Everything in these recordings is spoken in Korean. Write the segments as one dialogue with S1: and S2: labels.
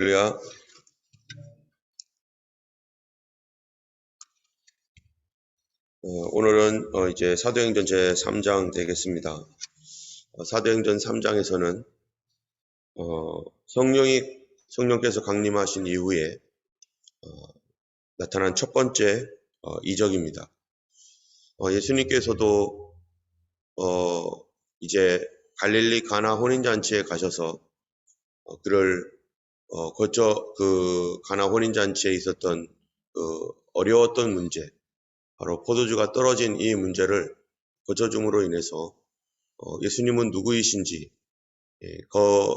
S1: 할렐루야. 오늘은 이제 사도행전 제 3장 되겠습니다. 사도행전 3장에서는 성령께서 강림하신 이후에 나타난 첫 번째 이적입니다. 예수님께서도 이제 갈릴리 가나 혼인잔치에 가셔서 그를 거쳐 그 가나 혼인잔치에 있었던 그 어려웠던 문제, 바로 포도주가 떨어진 이 문제를 거쳐줌으로 인해서 예수님은 누구이신지,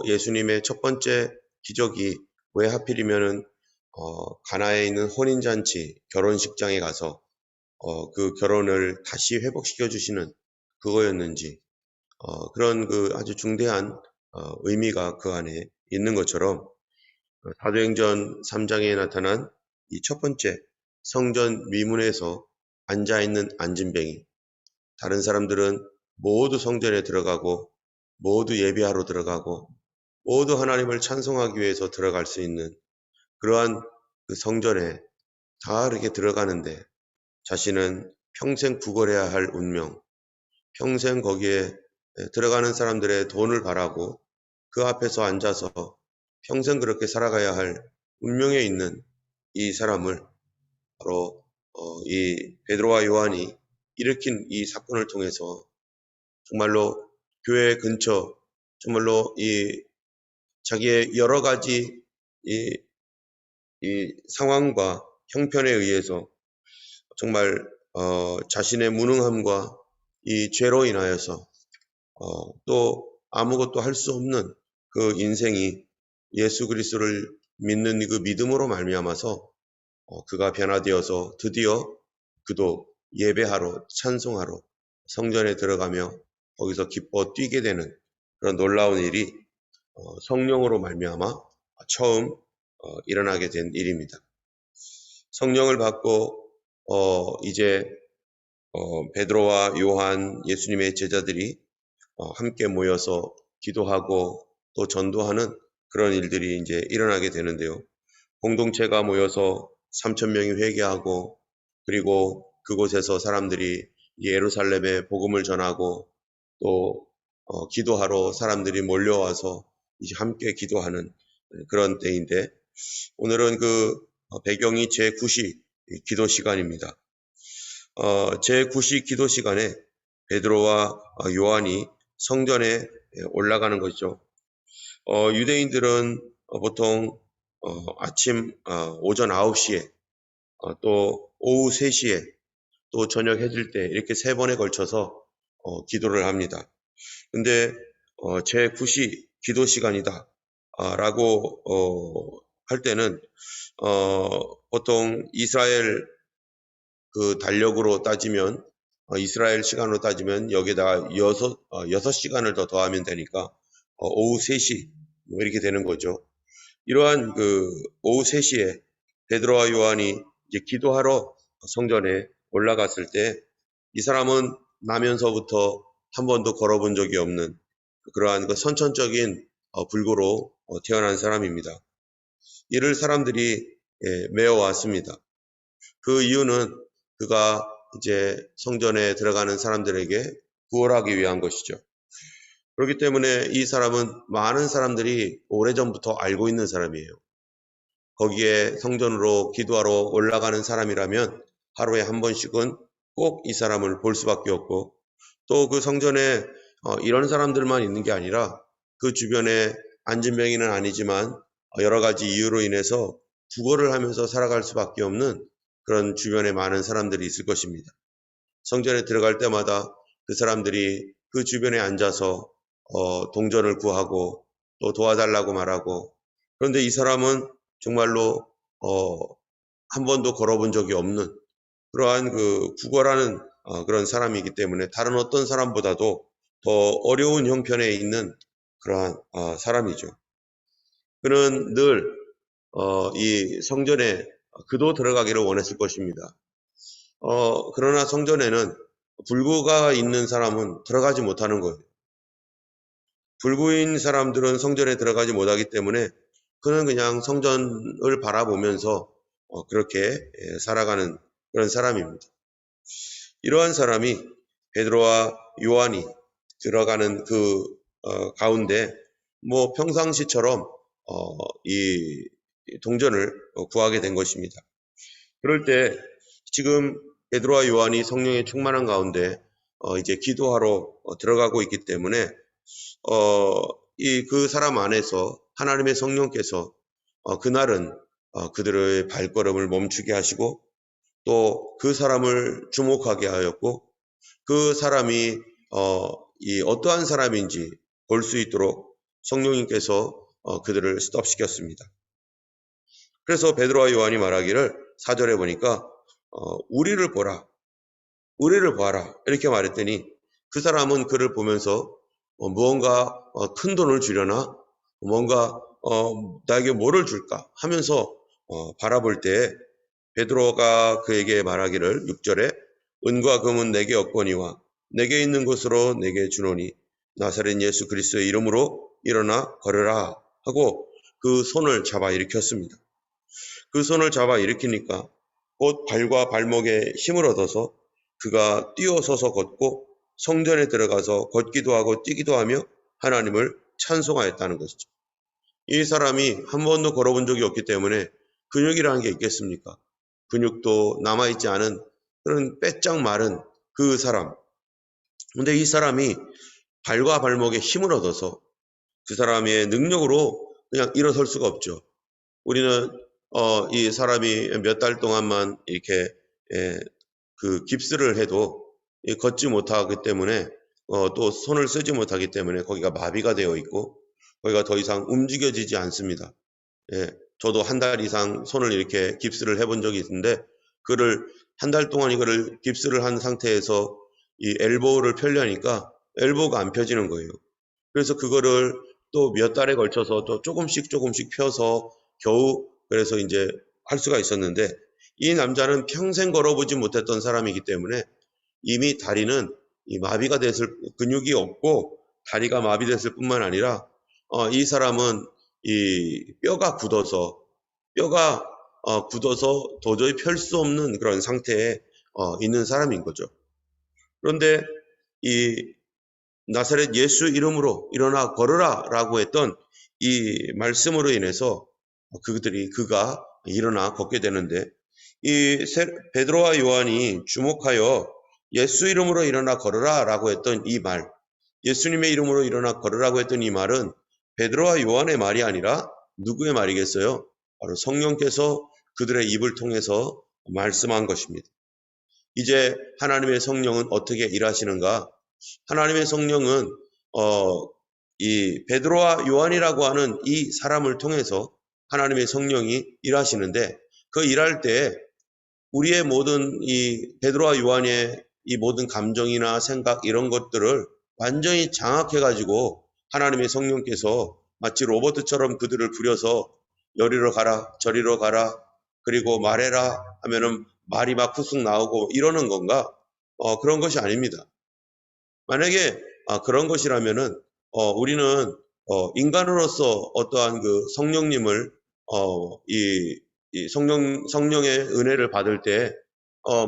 S1: 예수님의 첫 번째 기적이 왜 하필이면은 가나에 있는 혼인잔치 결혼식장에 가서 그 결혼을 다시 회복시켜 주시는 그거였는지, 그런 그 아주 중대한 의미가 그 안에 있는 것처럼 사도행전 3장에 나타난 이 첫 번째 성전 미문에서 앉아있는 안진뱅이, 다른 사람들은 모두 성전에 들어가고 모두 예배하러 들어가고 모두 하나님을 찬송하기 위해서 들어갈 수 있는 그러한 그 성전에 다 이렇게 들어가는데 자신은 평생 구걸해야 할 운명, 평생 거기에 들어가는 사람들의 돈을 바라고 그 앞에서 앉아서 평생 그렇게 살아가야 할 운명에 있는 이 사람을 바로 이 베드로와 요한이 일으킨 이 사건을 통해서 정말로 교회 근처, 정말로 이 자기의 여러 가지 이 상황과 형편에 의해서 정말 자신의 무능함과 이 죄로 인하여서 또 아무것도 할 수 없는 그 인생이 예수 그리스도를 믿는 그 믿음으로 말미암아서 그가 변화되어서 드디어 그도 예배하러 찬송하러 성전에 들어가며 거기서 기뻐 뛰게 되는 그런 놀라운 일이 성령으로 말미암아 처음 일어나게 된 일입니다. 성령을 받고 이제 베드로와 요한 예수님의 제자들이 함께 모여서 기도하고 또 전도하는 그런 일들이 이제 일어나게 되는데요. 공동체가 모여서 3,000명이 회개하고 그리고 그곳에서 사람들이 예루살렘에 복음을 전하고 또 기도하러 사람들이 몰려와서 이제 함께 기도하는 그런 때인데 오늘은 그 배경이 제9시 기도 시간입니다. 제9시 기도 시간에 베드로와 요한이 성전에 올라가는 것이죠. 유대인들은 보통 아침 오전 9시에 또 오후 3시에 또 저녁 해질 때 이렇게 3번에 걸쳐서 기도를 합니다. 근데 제9시 기도 시간이다 라고 할 때는 보통 이스라엘 그 달력으로 따지면 이스라엘 시간으로 따지면 여기다가 6시간을 더 더하면 되니까 오후 3시 뭐 이렇게 되는 거죠. 이러한 그 오후 3시에 베드로와 요한이 이제 기도하러 성전에 올라갔을 때 이 사람은 나면서부터 한 번도 걸어본 적이 없는 그러한 그 선천적인 불구로 태어난 사람입니다. 이를 사람들이 메어왔습니다. 그 이유는 그가 이제 성전에 들어가는 사람들에게 구원하기 위한 것이죠. 그렇기 때문에 이 사람은 많은 사람들이 오래전부터 알고 있는 사람이에요. 거기에 성전으로 기도하러 올라가는 사람이라면 하루에 한 번씩은 꼭 이 사람을 볼 수밖에 없고 또 그 성전에 이런 사람들만 있는 게 아니라 그 주변에 안진뱅이는 아니지만 여러 가지 이유로 인해서 구걸을 하면서 살아갈 수밖에 없는 그런 주변에 많은 사람들이 있을 것입니다. 성전에 들어갈 때마다 그 사람들이 그 주변에 앉아서 동전을 구하고 또 도와달라고 말하고 그런데 이 사람은 정말로 한 번도 걸어본 적이 없는 그러한 그 구걸하는 그런 사람이기 때문에 다른 어떤 사람보다도 더 어려운 형편에 있는 그러한 사람이죠. 그는 늘 이 성전에 그도 들어가기를 원했을 것입니다. 그러나 성전에는 불구가 있는 사람은 들어가지 못하는 거예요. 불구인 사람들은 성전에 들어가지 못하기 때문에 그는 그냥 성전을 바라보면서 그렇게 살아가는 그런 사람입니다. 이러한 사람이 베드로와 요한이 들어가는 그 가운데 뭐 평상시처럼 이 동전을 구하게 된 것입니다. 그럴 때 지금 베드로와 요한이 성령에 충만한 가운데 이제 기도하러 들어가고 있기 때문에 그 사람 안에서 하나님의 성령께서 그날은 그들의 발걸음을 멈추게 하시고 또 그 사람을 주목하게 하였고 그 사람이 이 어떠한 사람인지 볼 수 있도록 성령님께서 그들을 스톱시켰습니다. 그래서 베드로와 요한이 말하기를 4절에 보니까 우리를 보라, 우리를 봐라 이렇게 말했더니 그 사람은 그를 보면서 무언가 큰 돈을 주려나 뭔가 나에게 뭐를 줄까 하면서 바라볼 때 베드로가 그에게 말하기를 6절에 은과 금은 내게 없거니와 내게 있는 것으로 내게 주노니 나사렛 예수 그리스도의 이름으로 일어나 걸으라 하고 그 손을 잡아 일으켰습니다. 그 손을 잡아 일으키니까 곧 발과 발목에 힘을 얻어서 그가 뛰어서서 걷고 성전에 들어가서 걷기도 하고 뛰기도 하며 하나님을 찬송하였다는 것이죠. 이 사람이 한 번도 걸어본 적이 없기 때문에 근육이라는 게 있겠습니까? 근육도 남아있지 않은 그런 빼짝 마른 그 사람. 근데 이 사람이 발과 발목에 힘을 얻어서 그 사람의 능력으로 그냥 일어설 수가 없죠. 우리는 이 사람이 몇 달 동안만 이렇게 그 깁스를 해도 걷지 못하기 때문에 또 손을 쓰지 못하기 때문에 거기가 마비가 되어 있고 거기가 더 이상 움직여지지 않습니다. 저도 한 달 이상 손을 이렇게 깁스를 해본 적이 있는데 그를 한 달 동안 이거를 깁스를 한 상태에서 이 엘보를 펴려니까 엘보가 안 펴지는 거예요. 그래서 그거를 또 몇 달에 걸쳐서 또 조금씩 펴서 겨우 그래서 이제 할 수가 있었는데 이 남자는 평생 걸어보지 못했던 사람이기 때문에 이미 다리는 이 마비가 됐을 근육이 없고 다리가 마비됐을 뿐만 아니라 이 사람은 이 뼈가 굳어서 도저히 펼 수 없는 그런 상태에 있는 사람인 거죠. 그런데 이 나사렛 예수 이름으로 일어나 걸으라 라고 했던 이 말씀으로 인해서 그가 일어나 걷게 되는데 이 베드로와 요한이 주목하여 예수 이름으로 일어나 걸으라 라고 했던 이 말, 예수님의 이름으로 일어나 걸으라고 했던 이 말은 베드로와 요한의 말이 아니라 누구의 말이겠어요? 바로 성령께서 그들의 입을 통해서 말씀한 것입니다. 이제 하나님의 성령은 어떻게 일하시는가? 하나님의 성령은 이 베드로와 요한이라고 하는 이 사람을 통해서 하나님의 성령이 일하시는데 그 일할 때 우리의 모든 이 베드로와 요한의 이 모든 감정이나 생각 이런 것들을 완전히 장악해가지고 하나님의 성령께서 마치 로봇처럼 그들을 부려서 여리로 가라 저리로 가라 그리고 말해라 하면은 말이 막 푸쑥 나오고 이러는 건가? 그런 것이 아닙니다. 만약에 그런 것이라면은 우리는 인간으로서 어떠한 그 성령님을 이 성령의 은혜를 받을 때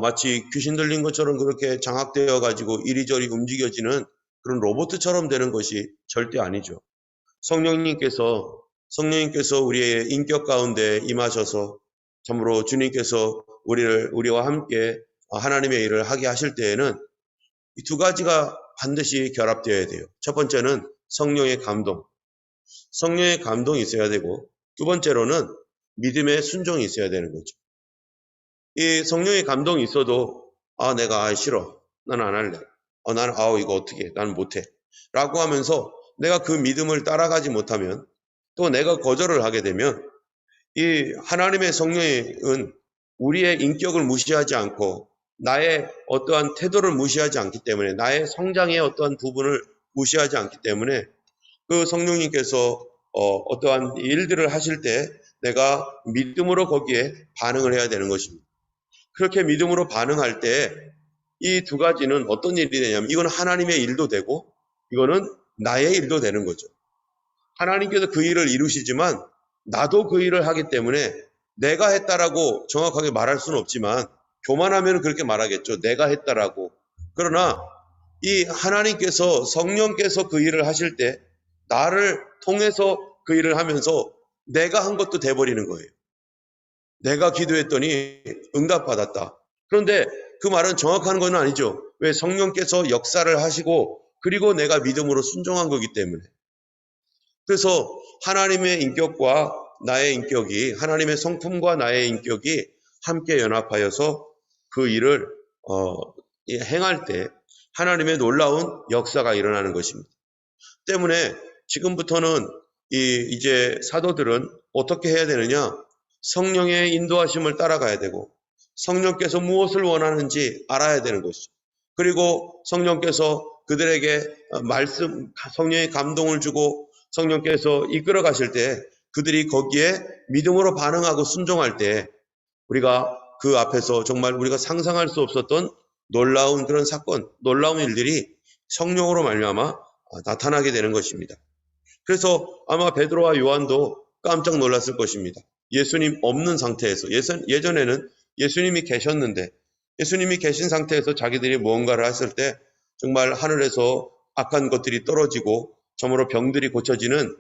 S1: 마치 귀신 들린 것처럼 그렇게 장악되어 가지고 이리저리 움직여지는 그런 로봇처럼 되는 것이 절대 아니죠. 성령님께서 우리의 인격 가운데 임하셔서 참으로 주님께서 우리와 함께 하나님의 일을 하게 하실 때에는 이 두 가지가 반드시 결합되어야 돼요. 첫 번째는 성령의 감동이 있어야 되고 두 번째로는 믿음의 순종이 있어야 되는 거죠. 이 성령의 감동이 있어도 내가 싫어. 난 안 할래. 나는 이거 어떻게 해? 나는 못해. 라고 하면서 내가 그 믿음을 따라가지 못하면 또 내가 거절을 하게 되면 이 하나님의 성령은 우리의 인격을 무시하지 않고 나의 어떠한 태도를 무시하지 않기 때문에 나의 성장의 어떠한 부분을 무시하지 않기 때문에 그 성령님께서 어떠한 일들을 하실 때 내가 믿음으로 거기에 반응을 해야 되는 것입니다. 그렇게 믿음으로 반응할 때 이 두 가지는 어떤 일이 되냐면 이건 하나님의 일도 되고 이거는 나의 일도 되는 거죠. 하나님께서 그 일을 이루시지만 나도 그 일을 하기 때문에 내가 했다라고 정확하게 말할 수는 없지만 교만하면 그렇게 말하겠죠. 내가 했다라고. 그러나 이 하나님께서 성령께서 그 일을 하실 때 나를 통해서 그 일을 하면서 내가 한 것도 돼버리는 거예요. 내가 기도했더니 응답받았다. 그런데 그 말은 정확한 건 아니죠. 왜? 성령께서 역사를 하시고 그리고 내가 믿음으로 순종한 거기 때문에. 그래서 하나님의 인격과 나의 인격이, 하나님의 성품과 나의 인격이 함께 연합하여서 그 일을 행할 때 하나님의 놀라운 역사가 일어나는 것입니다. 때문에 지금부터는 이제 사도들은 어떻게 해야 되느냐? 성령의 인도하심을 따라가야 되고 성령께서 무엇을 원하는지 알아야 되는 것이죠. 그리고 성령께서 그들에게 성령의 감동을 주고 성령께서 이끌어 가실 때 그들이 거기에 믿음으로 반응하고 순종할 때 우리가 그 앞에서 정말 우리가 상상할 수 없었던 놀라운 그런 사건, 놀라운 일들이 성령으로 말미암아 나타나게 되는 것입니다. 그래서 아마 베드로와 요한도 깜짝 놀랐을 것입니다. 예수님 없는 상태에서, 예전에는 예수님이 계셨는데 예수님이 계신 상태에서 자기들이 무언가를 했을 때 정말 하늘에서 악한 것들이 떨어지고 점으로 병들이 고쳐지는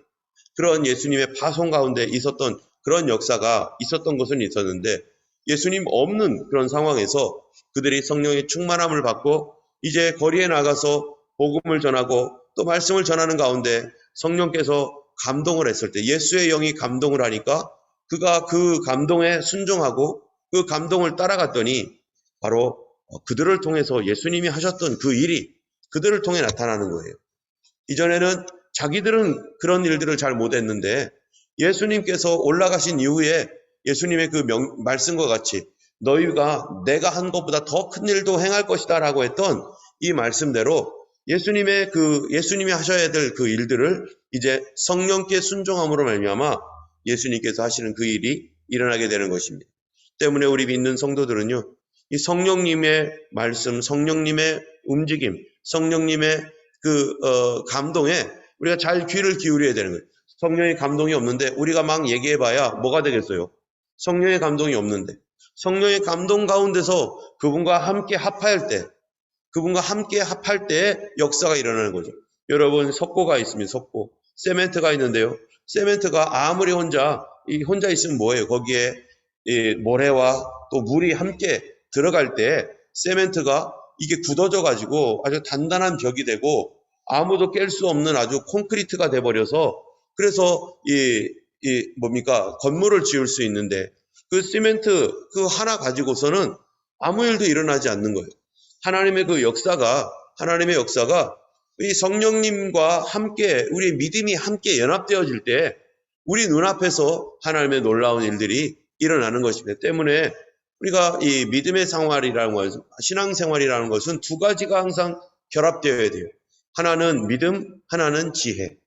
S1: 그런 예수님의 파송 가운데 있었던 그런 역사가 있었던 것은 있었는데 예수님 없는 그런 상황에서 그들이 성령의 충만함을 받고 이제 거리에 나가서 복음을 전하고 또 말씀을 전하는 가운데 성령께서 감동을 했을 때 예수의 영이 감동을 하니까 그가 그 감동에 순종하고 그 감동을 따라갔더니 바로 그들을 통해서 예수님이 하셨던 그 일이 그들을 통해 나타나는 거예요. 이전에는 자기들은 그런 일들을 잘 못했는데 예수님께서 올라가신 이후에 예수님의 그 말씀과 같이 너희가 내가 한 것보다 더 큰 일도 행할 것이다 라고 했던 이 말씀대로 예수님이 하셔야 될 그 일들을 이제 성령께 순종함으로 말미암아 예수님께서 하시는 그 일이 일어나게 되는 것입니다. 때문에 우리 믿는 성도들은요, 이 성령님의 말씀, 성령님의 움직임, 성령님의 감동에 우리가 잘 귀를 기울여야 되는 거예요. 성령의 감동이 없는데 우리가 막 얘기해봐야 뭐가 되겠어요? 성령의 감동이 없는데 성령의 감동 가운데서 그분과 함께 합할 때 역사가 일어나는 거죠. 여러분 석고가 있습니다. 석고. 세멘트가 있는데요. 세멘트가 아무리 혼자 있으면 뭐예요? 거기에 모래와 또 물이 함께 들어갈 때 세멘트가 이게 굳어져 가지고 아주 단단한 벽이 되고 아무도 깰 수 없는 아주 콘크리트가 돼버려서 그래서 건물을 지을 수 있는데 그 시멘트 그 하나 가지고서는 아무 일도 일어나지 않는 거예요. 하나님의 역사가 이 성령님과 함께 우리의 믿음이 함께 연합되어질 때 우리 눈앞에서 하나님의 놀라운 일들이 일어나는 것입니다. 때문에 우리가 이 믿음의 생활이라는 것은, 신앙생활이라는 것은 두 가지가 항상 결합되어야 돼요. 하나는 믿음, 하나는 지혜.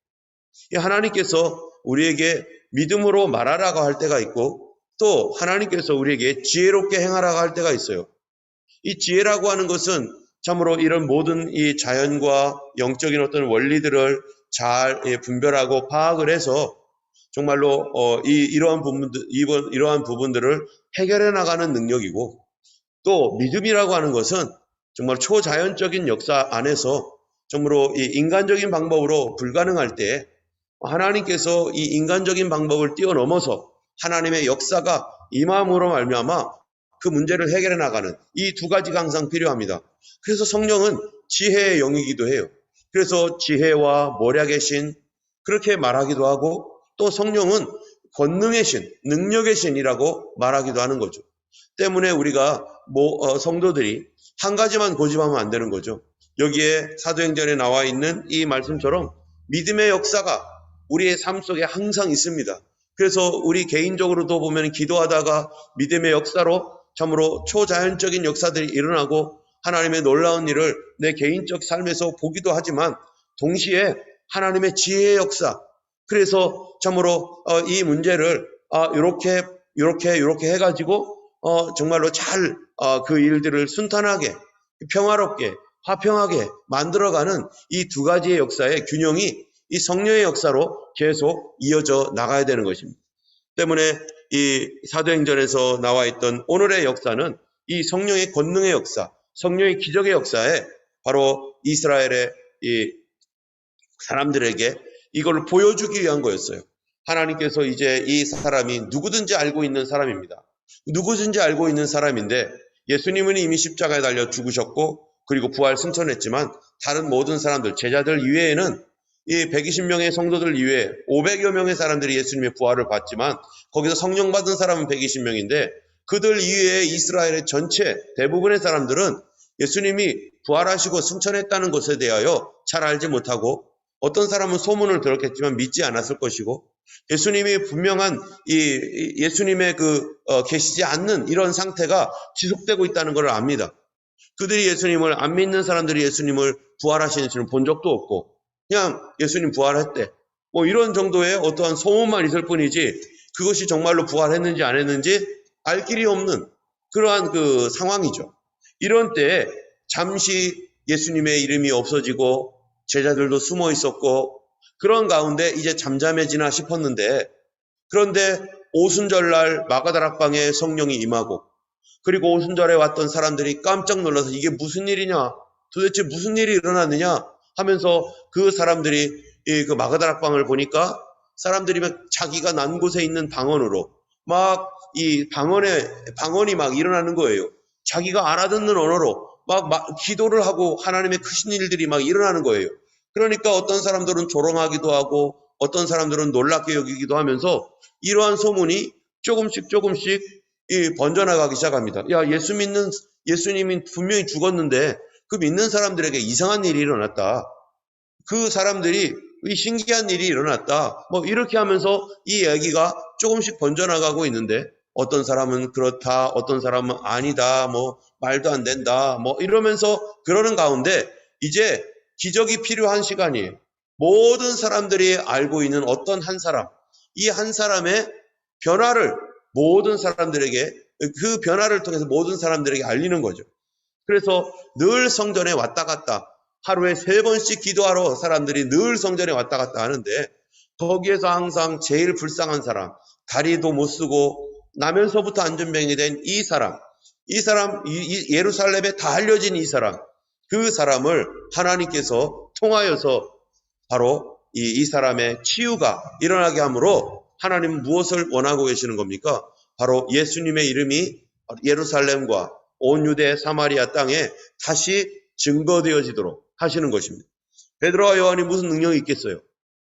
S1: 하나님께서 우리에게 믿음으로 말하라고 할 때가 있고 또 하나님께서 우리에게 지혜롭게 행하라고 할 때가 있어요. 이 지혜라고 하는 것은 참으로 이런 모든 이 자연과 영적인 어떤 원리들을 잘 분별하고 파악을 해서 정말로 이러한 부분들을 해결해 나가는 능력이고 또 믿음이라고 하는 것은 정말 초자연적인 역사 안에서 정말로 이 인간적인 방법으로 불가능할 때 하나님께서 이 인간적인 방법을 뛰어넘어서 하나님의 역사가 임함으로 말미암아 그 문제를 해결해 나가는 이 두 가지가 항상 필요합니다. 그래서 성령은 지혜의 영이기도 해요. 그래서 지혜와 모략의 신 그렇게 말하기도 하고 또 성령은 권능의 신, 능력의 신이라고 말하기도 하는 거죠. 때문에 우리가 성도들이 한 가지만 고집하면 안 되는 거죠. 여기에 사도행전에 나와 있는 이 말씀처럼 믿음의 역사가 우리의 삶 속에 항상 있습니다. 그래서 우리 개인적으로도 보면 기도하다가 믿음의 역사로 참으로 초자연적인 역사들이 일어나고 하나님의 놀라운 일을 내 개인적 삶에서 보기도 하지만 동시에 하나님의 지혜의 역사, 그래서 참으로 이 문제를 이렇게 해가지고 정말로 잘 그 일들을 순탄하게 평화롭게 화평하게 만들어가는 이 두 가지의 역사의 균형이 이 성령의 역사로 계속 이어져 나가야 되는 것입니다. 때문에 이 사도행전에서 나와 있던 오늘의 역사는 이 성령의 권능의 역사, 성령의 기적의 역사에 바로 이스라엘의 이 사람들에게 이걸 보여주기 위한 거였어요. 하나님께서 이제 이 사람이 누구든지 알고 있는 사람입니다. 누구든지 알고 있는 사람인데 예수님은 이미 십자가에 달려 죽으셨고 그리고 부활 승천했지만 다른 모든 사람들, 제자들 이외에는 이 120명의 성도들 이외에 500여 명의 사람들이 예수님의 부활을 봤지만 거기서 성령 받은 사람은 120명인데 그들 이외에 이스라엘의 전체 대부분의 사람들은 예수님이 부활하시고 승천했다는 것에 대하여 잘 알지 못하고 어떤 사람은 소문을 들었겠지만 믿지 않았을 것이고 예수님이 분명한 이 예수님의 계시지 않는 이런 상태가 지속되고 있다는 것을 압니다. 그들이 예수님을 안 믿는 사람들이 예수님을 부활하시는 줄은 본 적도 없고 그냥 예수님 부활했대. 뭐 이런 정도의 어떠한 소문만 있을 뿐이지 그것이 정말로 부활했는지 안 했는지 알 길이 없는 그러한 그 상황이죠. 이런 때에 잠시 예수님의 이름이 없어지고 제자들도 숨어 있었고 그런 가운데 이제 잠잠해지나 싶었는데 그런데 오순절날 마가다락방에 성령이 임하고 그리고 오순절에 왔던 사람들이 깜짝 놀라서 이게 무슨 일이냐 도대체 무슨 일이 일어났느냐 하면서 그 사람들이 그 마가다락방을 보니까 사람들이 막 자기가 난 곳에 있는 방언으로 막 이 방언이 막 일어나는 거예요. 자기가 알아듣는 언어로 막 기도를 하고 하나님의 크신 일들이 막 일어나는 거예요. 그러니까 어떤 사람들은 조롱하기도 하고 어떤 사람들은 놀랍게 여기기도 하면서 이러한 소문이 조금씩 번져나가기 시작합니다. 야, 예수님이 분명히 죽었는데 그 믿는 사람들에게 이상한 일이 일어났다. 그 사람들이 이 신기한 일이 일어났다. 뭐 이렇게 하면서 이 얘기가 조금씩 번져나가고 있는데 어떤 사람은 그렇다, 어떤 사람은 아니다, 뭐 말도 안 된다, 뭐 이러면서 그러는 가운데 이제 기적이 필요한 시간이에요. 모든 사람들이 알고 있는 어떤 한 사람, 이 한 사람의 변화를 모든 사람들에게 그 변화를 통해서 모든 사람들에게 알리는 거죠. 그래서 늘 성전에 왔다 갔다 하루에 3번씩 기도하러 사람들이 늘 성전에 왔다 갔다 하는데 거기에서 항상 제일 불쌍한 사람, 다리도 못 쓰고 나면서부터 안전병이 된 이 사람, 예루살렘에 다 알려진 이 사람, 그 사람을 하나님께서 통하여서 바로 이 사람의 치유가 일어나게 함으로 하나님은 무엇을 원하고 계시는 겁니까? 바로 예수님의 이름이 예루살렘과 온 유대 사마리아 땅에 다시 증거되어지도록 하시는 것입니다. 베드로와 요한이 무슨 능력이 있겠어요?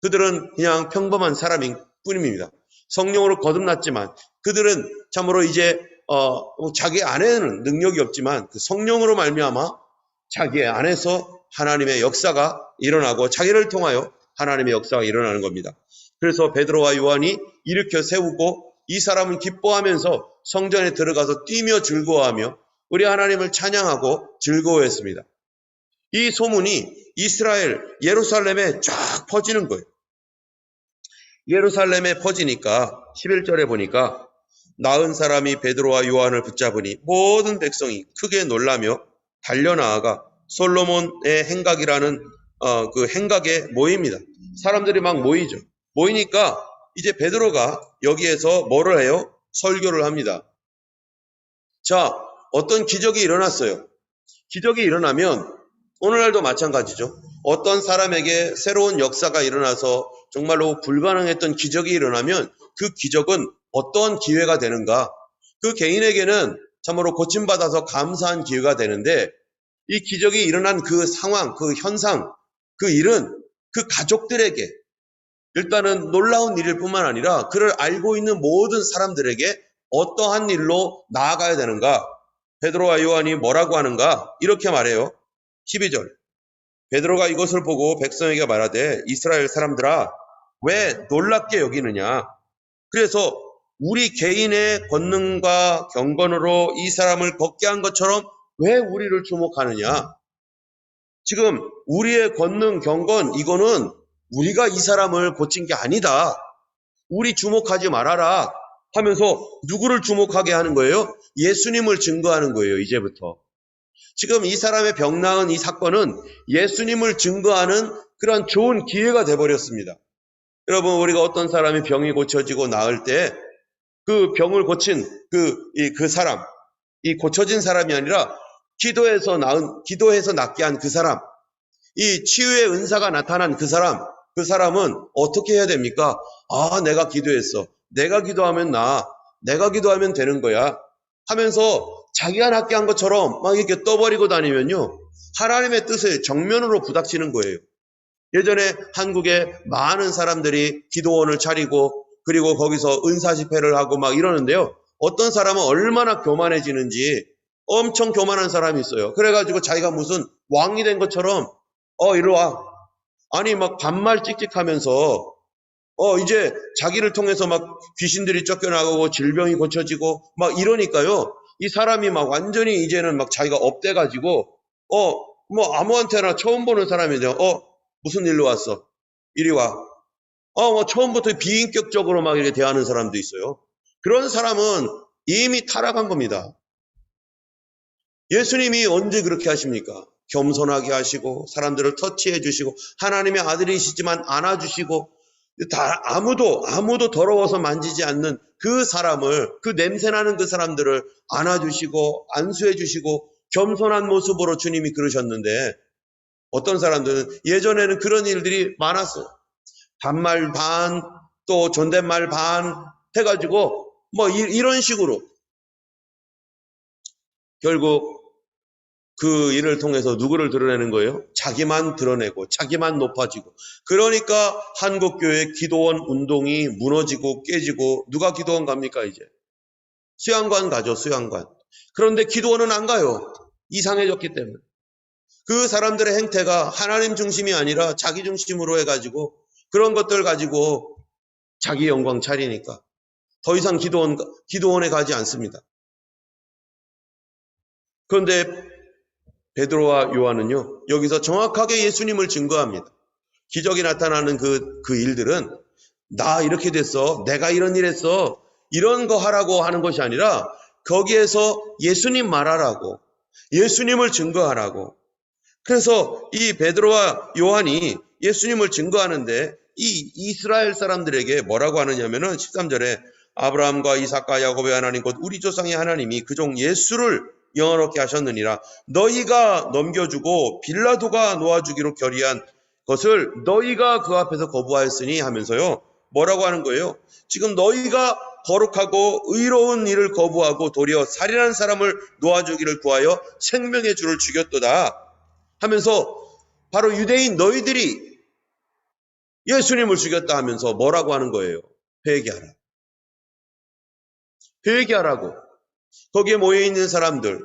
S1: 그들은 그냥 평범한 사람인 뿐입니다. 성령으로 거듭났지만 그들은 참으로 이제 자기 안에는 능력이 없지만 그 성령으로 말미암아 자기 안에서 하나님의 역사가 일어나고 자기를 통하여 하나님의 역사가 일어나는 겁니다. 그래서 베드로와 요한이 일으켜 세우고 이 사람은 기뻐하면서 성전에 들어가서 뛰며 즐거워하며 우리 하나님을 찬양하고 즐거워했습니다. 이 소문이 이스라엘 예루살렘에 쫙 퍼지는 거예요. 예루살렘에 퍼지니까 11절에 보니까 나은 사람이 베드로와 요한을 붙잡으니 모든 백성이 크게 놀라며 달려나아가 솔로몬의 행각이라는 그 행각에 모입니다. 사람들이 막 모이죠. 모이니까 이제 베드로가 여기에서 뭐를 해요? 설교를 합니다. 자, 어떤 기적이 일어났어요. 기적이 일어나면 오늘날도 마찬가지죠. 어떤 사람에게 새로운 역사가 일어나서 정말로 불가능했던 기적이 일어나면 그 기적은 어떤 기회가 되는가? 그 개인에게는 참으로 고침받아서 감사한 기회가 되는데 이 기적이 일어난 그 상황, 그 현상, 그 일은 그 가족들에게 일단은 놀라운 일일 뿐만 아니라 그를 알고 있는 모든 사람들에게 어떠한 일로 나아가야 되는가? 베드로와 요한이 뭐라고 하는가? 이렇게 말해요. 12절. 베드로가 이것을 보고 백성에게 말하되 이스라엘 사람들아 왜 놀랍게 여기느냐? 그래서 우리 개인의 권능과 경건으로 이 사람을 걷게 한 것처럼 왜 우리를 주목하느냐? 지금 우리의 권능, 경건 이거는 우리가 이 사람을 고친 게 아니다. 우리 주목하지 말아라 하면서 누구를 주목하게 하는 거예요? 예수님을 증거하는 거예요. 이제부터. 지금 이 사람의 병 나은 이 사건은 예수님을 증거하는 그런 좋은 기회가 돼버렸습니다. 여러분 우리가 어떤 사람이 병이 고쳐지고 나을 때 그 병을 고친 그 사람, 이 고쳐진 사람이 아니라 기도해서 낫게 한 그 사람, 이 치유의 은사가 나타난 그 사람은 어떻게 해야 됩니까? 아, 내가 기도했어. 내가 기도하면 내가 기도하면 되는 거야. 하면서 자기가 낫게 한 것처럼 막 이렇게 떠버리고 다니면요. 하나님의 뜻을 정면으로 부닥치는 거예요. 예전에 한국에 많은 사람들이 기도원을 차리고 그리고 거기서 은사 집회를 하고 막 이러는데요. 어떤 사람은 얼마나 교만해지는지 엄청 교만한 사람이 있어요. 그래가지고 자기가 무슨 왕이 된 것처럼 이리 와. 아니 막 반말 찍찍하면서 이제 자기를 통해서 막 귀신들이 쫓겨나가고 질병이 고쳐지고 막 이러니까요. 이 사람이 막 완전히 이제는 막 자기가 업돼가지고 뭐 아무한테나 처음 보는 사람이죠. 무슨 일로 왔어? 이리 와. 뭐 처음부터 비인격적으로 막 이렇게 대하는 사람도 있어요. 그런 사람은 이미 타락한 겁니다. 예수님이 언제 그렇게 하십니까? 겸손하게 하시고 사람들을 터치해 주시고 하나님의 아들이시지만 안아주시고 아무도 더러워서 만지지 않는 그 사람을, 그 냄새나는 그 사람들을 안아주시고 안수해 주시고 겸손한 모습으로 주님이 그러셨는데 어떤 사람들은 예전에는 그런 일들이 많았어요. 반말 반, 또 존댓말 반 해가지고 뭐 이런 식으로 결국 그 일을 통해서 누구를 드러내는 거예요? 자기만 드러내고 자기만 높아지고 그러니까 한국교회 기도원 운동이 무너지고 깨지고 누가 기도원 갑니까 이제? 수양관 가죠. 수양관. 그런데 기도원은 안 가요. 이상해졌기 때문에. 그 사람들의 행태가 하나님 중심이 아니라 자기 중심으로 해가지고 그런 것들 가지고 자기 영광 차리니까 더 이상 기도원에 가지 않습니다. 그런데 베드로와 요한은요, 여기서 정확하게 예수님을 증거합니다. 기적이 나타나는 그 일들은 나 이렇게 됐어, 내가 이런 일 했어, 이런 거 하라고 하는 것이 아니라 거기에서 예수님 말하라고, 예수님을 증거하라고. 그래서 이 베드로와 요한이 예수님을 증거하는데 이 이스라엘 사람들에게 뭐라고 하느냐면은 13절에 아브라함과 이삭과 야곱의 하나님 곧 우리 조상의 하나님이 그 종 예수를 영원롭게 하셨느니라. 너희가 넘겨주고 빌라도가 놓아주기로 결의한 것을 너희가 그 앞에서 거부하였으니 하면서요. 뭐라고 하는 거예요? 지금 너희가 거룩하고 의로운 일을 거부하고 도리어 살인한 사람을 놓아주기를 구하여 생명의 주를 죽였도다 하면서 바로 유대인 너희들이 예수님을 죽였다 하면서 뭐라고 하는 거예요? 회개하라. 회개하라고. 거기에 모여있는 사람들,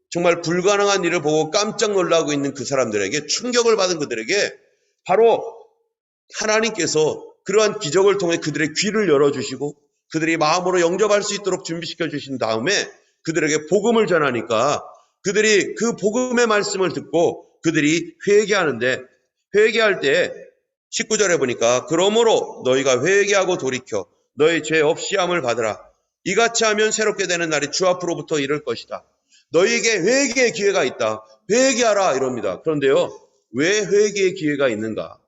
S1: 정말 불가능한 일을 보고 깜짝 놀라고 있는 그 사람들에게, 충격을 받은 그들에게 바로 하나님께서 그러한 기적을 통해 그들의 귀를 열어주시고 그들이 마음으로 영접할 수 있도록 준비시켜 주신 다음에 그들에게 복음을 전하니까 그들이 그 복음의 말씀을 듣고 그들이 회개하는데, 회개할 때 19절에 보니까 그러므로 너희가 회개하고 돌이켜 너희 죄 없이 함을 받으라. 이같이 하면 새롭게 되는 날이 주 앞으로부터 이를 것이다. 너희에게 회개의 기회가 있다. 회개하라 이럽니다. 그런데요, 왜 회개의 기회가 있는가?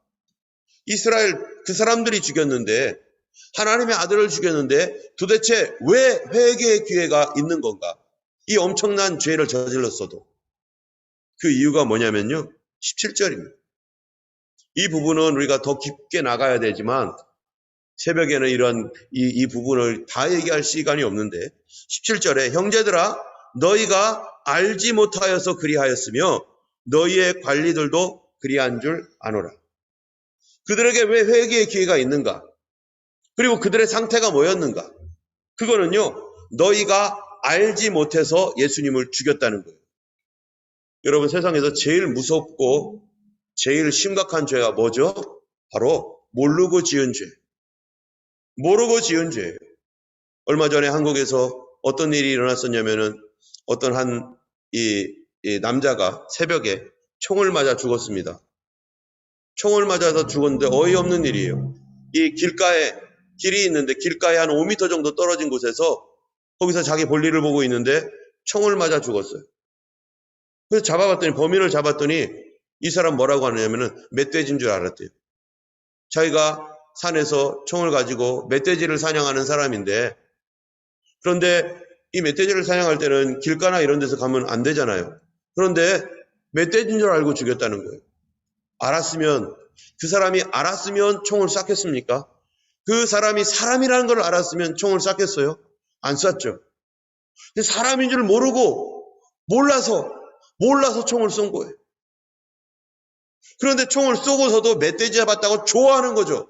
S1: 이스라엘 그 사람들이 죽였는데, 하나님의 아들을 죽였는데 도대체 왜 회개의 기회가 있는 건가? 이 엄청난 죄를 저질렀어도. 그 이유가 뭐냐면요, 17절입니다. 이 부분은 우리가 더 깊게 나가야 되지만 새벽에는 이런 이 부분을 다 얘기할 시간이 없는데 17절에 형제들아 너희가 알지 못하여서 그리하였으며 너희의 관리들도 그리한 줄 아노라. 그들에게 왜 회개의 기회가 있는가? 그리고 그들의 상태가 뭐였는가? 그거는요, 너희가 알지 못해서 예수님을 죽였다는 거예요. 여러분, 세상에서 제일 무섭고 제일 심각한 죄가 뭐죠? 바로 모르고 지은 죄. 모르고 지은 죄예요. 얼마 전에 한국에서 어떤 일이 일어났었냐면은 어떤 이 남자가 새벽에 총을 맞아 죽었습니다. 총을 맞아서 죽었는데 어이없는 일이에요. 이 길이 있는데 길가에 한 5m 정도 떨어진 곳에서 거기서 자기 볼일을 보고 있는데 총을 맞아 죽었어요. 그래서 범인을 잡았더니 이 사람 뭐라고 하느냐면은 멧돼지인 줄 알았대요. 자기가 산에서 총을 가지고 멧돼지를 사냥하는 사람인데, 그런데 이 멧돼지를 사냥할 때는 길가나 이런 데서 가면 안 되잖아요. 그런데 멧돼지인 줄 알고 죽였다는 거예요. 알았으면, 그 사람이 알았으면 총을 쐈겠습니까? 그 사람이 사람이라는 걸 알았으면 총을 쐈겠어요? 안 쐈죠. 사람인 줄 모르고 몰라서 총을 쏜 거예요. 그런데 총을 쏘고서도 멧돼지 잡았다고 좋아하는 거죠.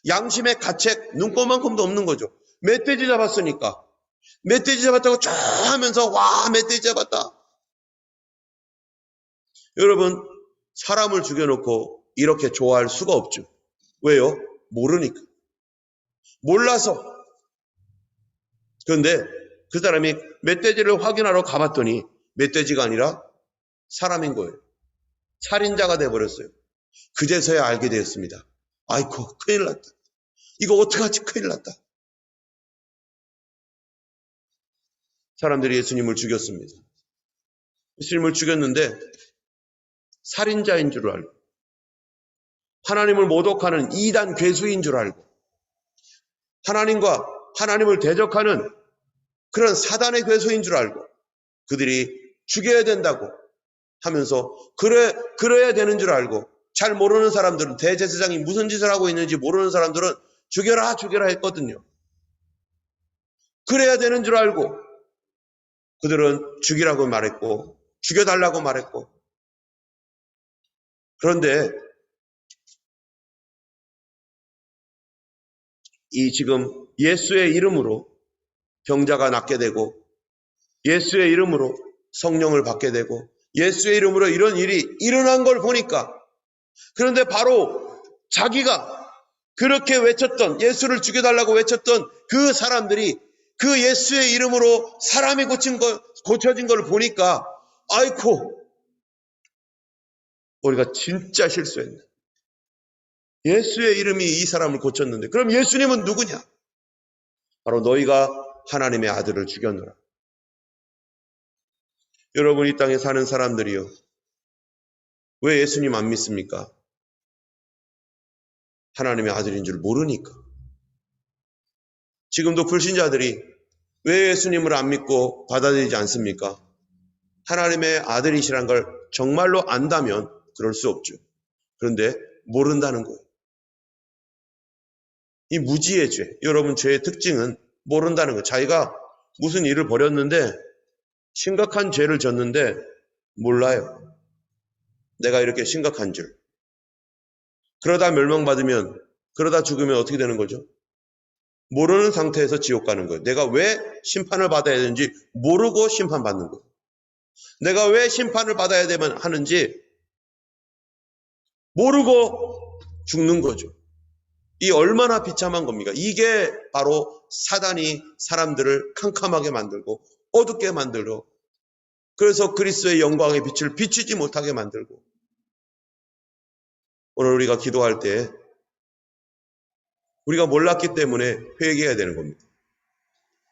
S1: 양심의 가책 눈꼽만큼도 없는 거죠. 멧돼지 잡았으니까. 멧돼지 잡았다고 쫙 하면서 와 멧돼지 잡았다. 여러분, 사람을 죽여놓고 이렇게 좋아할 수가 없죠. 왜요? 모르니까. 몰라서. 그런데 그 사람이 멧돼지를 확인하러 가봤더니 멧돼지가 아니라 사람인 거예요. 살인자가 돼버렸어요. 그제서야 알게 되었습니다. 아이고 큰일 났다. 이거 어떡하지? 큰일 났다. 사람들이 예수님을 죽였습니다. 예수님을 죽였는데 살인자인 줄 알고, 하나님을 모독하는 이단 괴수인 줄 알고, 하나님과 하나님을 대적하는 그런 사단의 괴수인 줄 알고 그들이 죽여야 된다고 하면서 그래야 되는 줄 알고, 잘 모르는 사람들은, 대제사장이 무슨 짓을 하고 있는지 모르는 사람들은 죽여라 했거든요. 그래야 되는 줄 알고 그들은 죽이라고 말했고 죽여달라고 말했고, 그런데 이 지금 예수의 이름으로 병자가 낫게 되고, 예수의 이름으로 성령을 받게 되고, 예수의 이름으로 이런 일이 일어난 걸 보니까, 그런데 바로 자기가 그렇게 외쳤던, 예수를 죽여달라고 외쳤던 그 사람들이 그 예수의 이름으로 사람이 고쳐진 걸 보니까, 아이고 우리가 진짜 실수했네. 예수의 이름이 이 사람을 고쳤는데 그럼 예수님은 누구냐? 바로 너희가 하나님의 아들을 죽였노라. 여러분, 이 땅에 사는 사람들이요, 왜 예수님 안 믿습니까? 하나님의 아들인 줄 모르니까. 지금도 불신자들이 왜 예수님을 안 믿고 받아들이지 않습니까? 하나님의 아들이시란 걸 정말로 안다면 그럴 수 없죠. 그런데 모른다는 거예요. 이 무지의 죄, 여러분, 죄의 특징은 모른다는 거예요. 자기가 무슨 일을 벌였는데, 심각한 죄를 졌는데 몰라요. 내가 이렇게 심각한 줄. 그러다 멸망받으면, 그러다 죽으면 어떻게 되는 거죠? 모르는 상태에서 지옥 가는 거예요. 내가 왜 심판을 받아야 되는지 모르고 심판받는 거예요. 내가 왜 심판을 받아야 되면 하는지 모르고 죽는 거죠. 이 얼마나 비참한 겁니까? 이게 바로 사단이 사람들을 캄캄하게 만들고 어둡게 만들고, 그래서 그리스도의 영광의 빛을 비추지 못하게 만들고, 오늘 우리가 기도할 때 우리가 몰랐기 때문에 회개해야 되는 겁니다.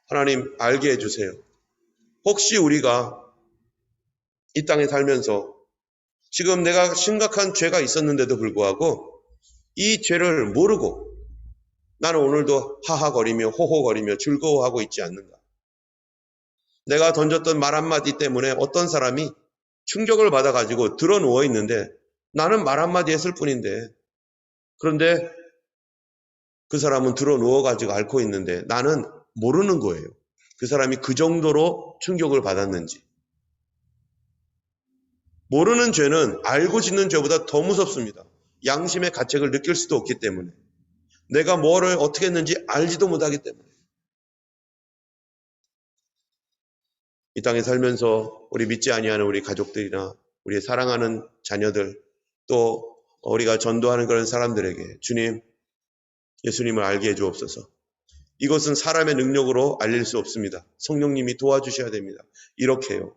S1: 하나님, 알게 해주세요. 혹시 우리가 이 땅에 살면서 지금 내가 심각한 죄가 있었는데도 불구하고 이 죄를 모르고 나는 오늘도 하하거리며 호호거리며 즐거워하고 있지 않는가? 내가 던졌던 말 한마디 때문에 어떤 사람이 충격을 받아가지고 들어 누워 있는데 나는 말 한마디 했을 뿐인데, 그런데 그 사람은 들어 누워가지고 앓고 있는데 나는 모르는 거예요. 그 사람이 그 정도로 충격을 받았는지. 모르는 죄는 알고 짓는 죄보다 더 무섭습니다. 양심의 가책을 느낄 수도 없기 때문에, 내가 뭐를 어떻게 했는지 알지도 못하기 때문에. 이 땅에 살면서 우리 믿지 아니하는 우리 가족들이나 우리 사랑하는 자녀들, 또 우리가 전도하는 그런 사람들에게 주님, 예수님을 알게 해주옵소서. 이것은 사람의 능력으로 알릴 수 없습니다. 성령님이 도와주셔야 됩니다. 이렇게요.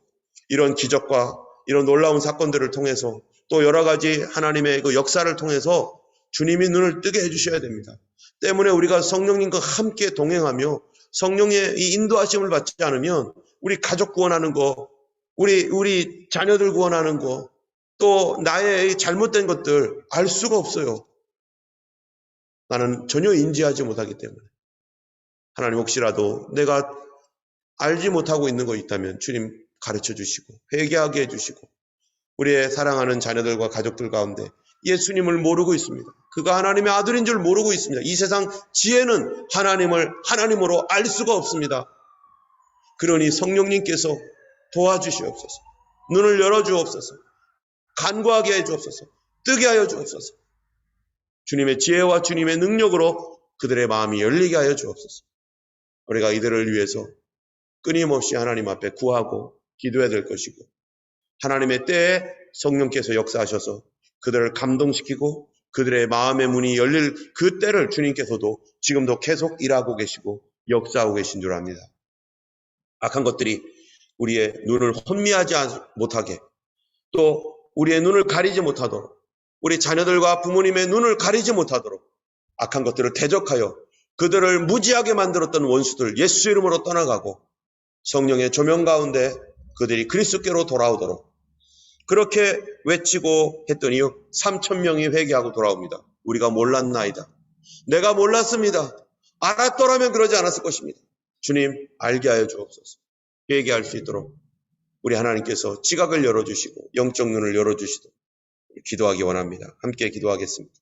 S1: 이런 기적과 이런 놀라운 사건들을 통해서, 또 여러 가지 하나님의 그 역사를 통해서 주님이 눈을 뜨게 해주셔야 됩니다. 때문에 우리가 성령님과 함께 동행하며 성령의 이 인도하심을 받지 않으면 우리 가족 구원하는 거, 우리 자녀들 구원하는 거, 또 나의 잘못된 것들 알 수가 없어요. 나는 전혀 인지하지 못하기 때문에 하나님 혹시라도 내가 알지 못하고 있는 거 있다면 주님 가르쳐 주시고 회개하게 해주시고 우리의 사랑하는 자녀들과 가족들 가운데 예수님을 모르고 있습니다. 그가 하나님의 아들인 줄 모르고 있습니다. 이 세상 지혜는 하나님을 하나님으로 알 수가 없습니다. 그러니 성령님께서 도와주시옵소서. 눈을 열어주옵소서. 간구하게 해주옵소서. 뜨게 하여 주옵소서. 주님의 지혜와 주님의 능력으로 그들의 마음이 열리게 하여 주옵소서. 우리가 이들을 위해서 끊임없이 하나님 앞에 구하고 기도해야 될 것이고 하나님의 때에 성령께서 역사하셔서 그들을 감동시키고 그들의 마음의 문이 열릴 그 때를 주님께서도 지금도 계속 일하고 계시고 역사하고 계신 줄 압니다. 악한 것들이 우리의 눈을 혼미하지 못하게 또 우리의 눈을 가리지 못하도록 우리 자녀들과 부모님의 눈을 가리지 못하도록 악한 것들을 대적하여 그들을 무지하게 만들었던 원수들 예수 이름으로 떠나가고 성령의 조명 가운데 그들이 그리스도께로 돌아오도록 그렇게 외치고 했더니 3,000명이 회개하고 돌아옵니다. 우리가 몰랐나이다. 내가 몰랐습니다. 알았더라면 그러지 않았을 것입니다. 주님 알게 하여 주옵소서. 회개할 수 있도록 우리 하나님께서 지각을 열어주시고 영적 눈을 열어주시도록 기도하기 원합니다. 함께 기도하겠습니다.